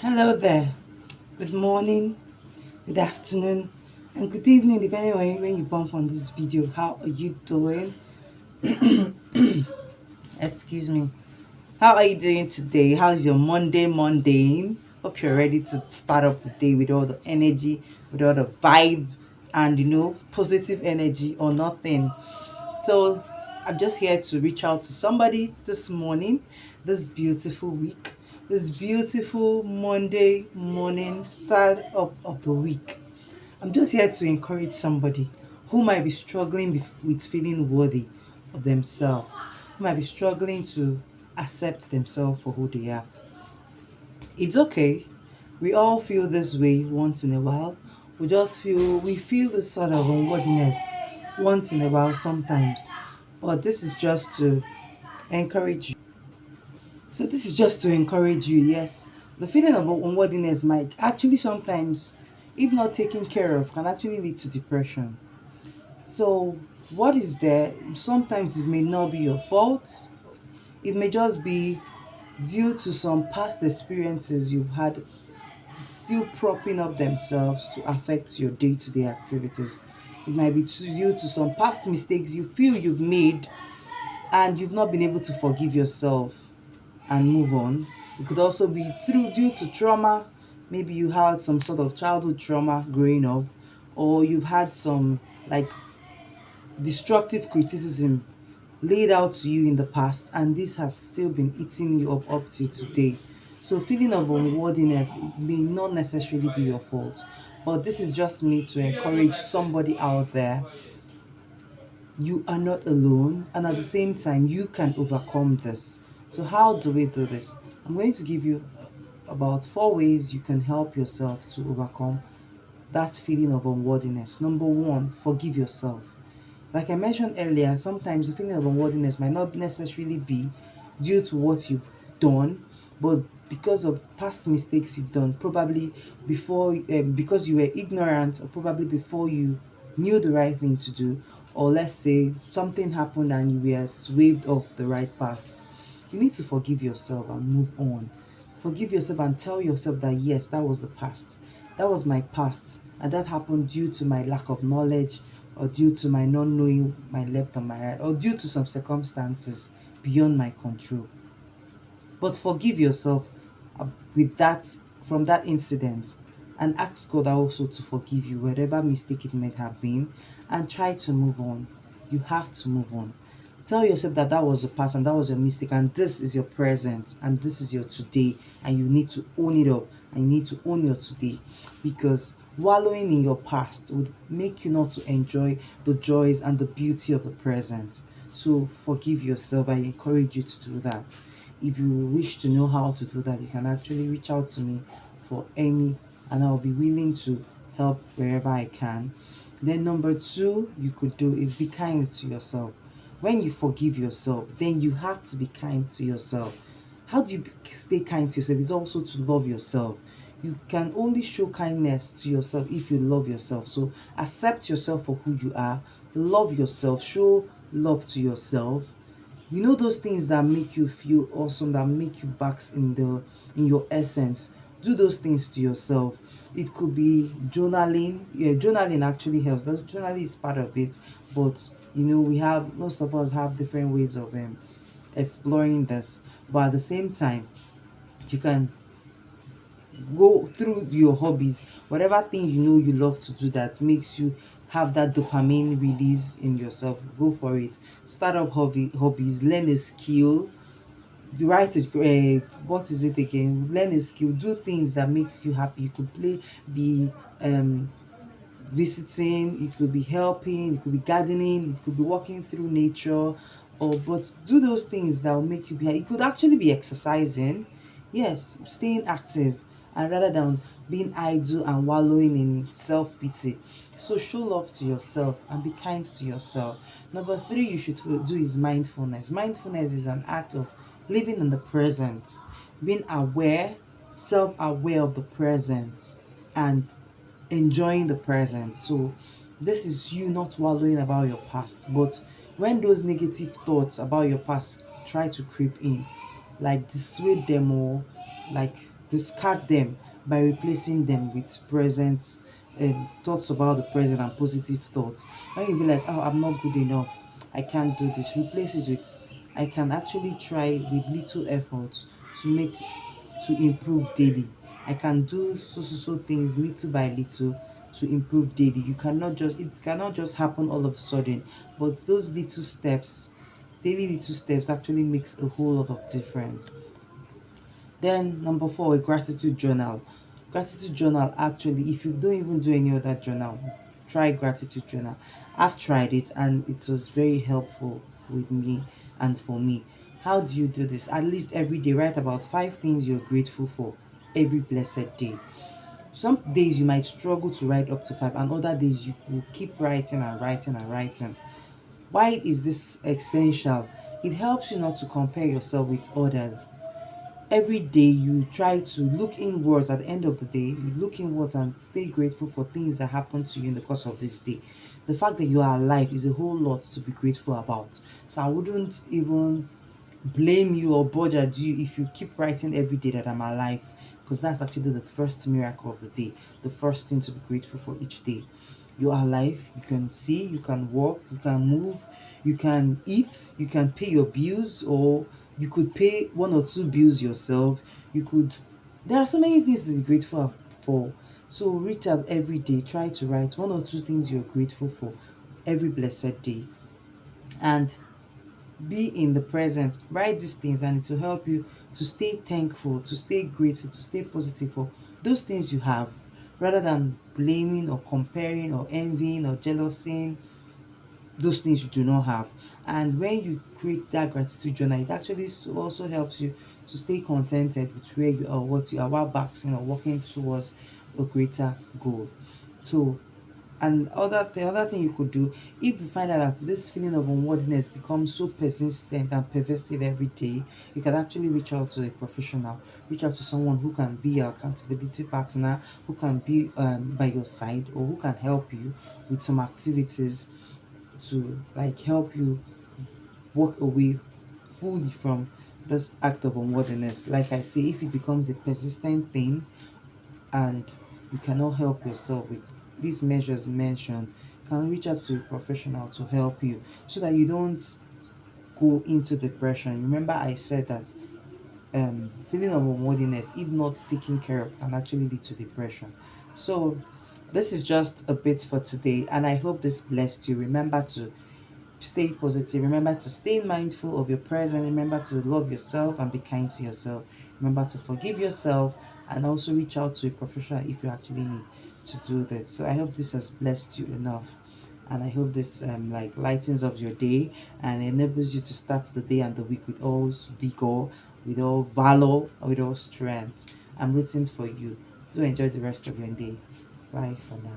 Hello there. Good morning, good afternoon, and good evening, depending on when you bump on this video. How are you doing? Excuse me. How are you doing today? How's your Monday mundane? Hope you're ready to start off the day with all the energy, with all the vibe, and positive energy or nothing. So I'm just here to reach out to somebody this morning, this beautiful week, this beautiful Monday morning start up of the week. I'm just here to encourage somebody who might be struggling with feeling worthy of themselves, who might be struggling to accept themselves for who they are. It's okay. We all feel this way once in a while. We feel this sort of unworthiness once in a while sometimes. But this is just to encourage you. So this is just to encourage you, yes. The feeling of unworthiness might actually sometimes, if not taken care of, can actually lead to depression. So what is there? Sometimes it may not be your fault. It may just be due to some past experiences you've had still propping up themselves to affect your day-to-day activities. It might be due to some past mistakes you feel you've made and you've not been able to forgive yourself and move on. It could also be through due to trauma. Maybe you had some sort of childhood trauma growing up, or you've had some like destructive criticism laid out to you in the past, and this has still been eating you up to today. So feeling of unworthiness may not necessarily be your fault, but this is just me to encourage somebody out there. You are not alone, and at the same time you can overcome this. So how do we do this? I'm going to give you about 4 ways you can help yourself to overcome that feeling of unworthiness. Number one, forgive yourself. Like I mentioned earlier, sometimes the feeling of unworthiness might not necessarily be due to what you've done, but because of past mistakes you've done, probably because you were ignorant, or probably before you knew the right thing to do, or let's say something happened and you were swayed off the right path. You need to forgive yourself and move on. Forgive yourself and tell yourself that yes, that was the past. That was my past. And that happened due to my lack of knowledge, or due to my not knowing my left and my right, or due to some circumstances beyond my control. But forgive yourself uh, with that from that incident, and ask God also to forgive you whatever mistake it might have been, and try to move on. You have to move on. Tell yourself that that was the past and that was your mistake, and this is your present and this is your today, and you need to own it up and you need to own your today, because wallowing in your past would make you not to enjoy the joys and the beauty of the present. So forgive yourself. I encourage you to do that. If you wish to know how to do that, you can actually reach out to me for any, and I'll be willing to help wherever I can. Then, number two, you could do is be kind to yourself. When you forgive yourself, then you have to be kind to yourself. How do you stay kind to yourself? It's also to love yourself. You can only show kindness to yourself if you love yourself. So accept yourself for who you are, love yourself, show love to yourself. You know those things that make you feel awesome, that make you bask in your essence. Do those things to yourself. It could be journaling. Yeah, journaling actually helps. That journaling is part of it, but we have most of us have different ways of exploring this. But at the same time, you can go through your hobbies, whatever thing you love to do that makes you have that dopamine release in yourself. Go for it. Start up hobbies, learn a skill, what is it again, learn a skill, do things that makes you happy. You could be um visiting, it could be helping, it could be gardening, it could be walking through nature, or but do those things that will make you be. It could actually be exercising, yes, staying active, and rather than being idle and wallowing in self-pity. So show love to yourself and be kind to yourself. Number three you should do is mindfulness. Mindfulness is an act of living in the present, being aware, self-aware of the present, and enjoying the present. So this is you not wallowing about your past. But when those negative thoughts about your past try to creep in, like dissuade them, or like discard them by replacing them with present thoughts about the present and positive thoughts. When you be like, oh, I'm not good enough, I can't do this, replace it with, I can actually try with little effort to make, to improve daily. I can do so things little by little to improve daily. You cannot just, it cannot just happen all of a sudden, but those little steps, daily little steps actually makes a whole lot of difference. Then number four, a gratitude journal. Gratitude journal, actually, if you don't even do any other journal, try gratitude journal. I've tried it and it was very helpful with me and for me. How do you do this? At least every day, write about five things you're grateful for every blessed day. Some days you might struggle to write up to five, and other days you will keep writing and writing and writing. Why is this essential? It helps you not to compare yourself with others. Every day you try to look inwards. At the end of the day, you look inwards and stay grateful for things that happened to you in the course of this day. The fact that you are alive is a whole lot to be grateful about. So I wouldn't even blame you or bother you if you keep writing every day that I'm alive, because that's actually the first miracle of the day, the first thing to be grateful for each day. You are alive, you can see, you can walk, you can move, you can eat, you can pay your bills, or you could pay one or two bills yourself. You could, there are so many things to be grateful for. So reach out every day, try to write one or two things you're grateful for every blessed day, and be in the present. Write these things and it will help you to stay thankful, to stay grateful, to stay positive for those things you have, rather than blaming or comparing or envying or jealousy those things you do not have. And when you create that gratitude journal, it actually also helps you to stay contented with where you are, what you are, while backing or working towards a greater goal. So, and the other thing you could do, if you find out that this feeling of unworthiness becomes so persistent and pervasive every day, you can actually reach out to a professional, reach out to someone who can be your accountability partner, who can be by your side, or who can help you with some activities to like help you walk away fully from this act of unworthiness. Like I say, if it becomes a persistent thing and you cannot help yourself with these measures mentioned, you can reach out to a professional to help you so that you don't go into depression. Remember, I said that feeling of unworthiness, if not taken care of, can actually lead to depression. So, this is just a bit for today, and I hope this blessed you. Remember to stay positive. Remember to stay mindful of your present. Remember to love yourself and be kind to yourself. Remember to forgive yourself and also reach out to a professional if you actually need to do that. So I hope this has blessed you enough. And I hope this like lightens up your day and enables you to start the day and the week with all vigor, with all valor, with all strength. I'm rooting for you. Do enjoy the rest of your day. Bye for now.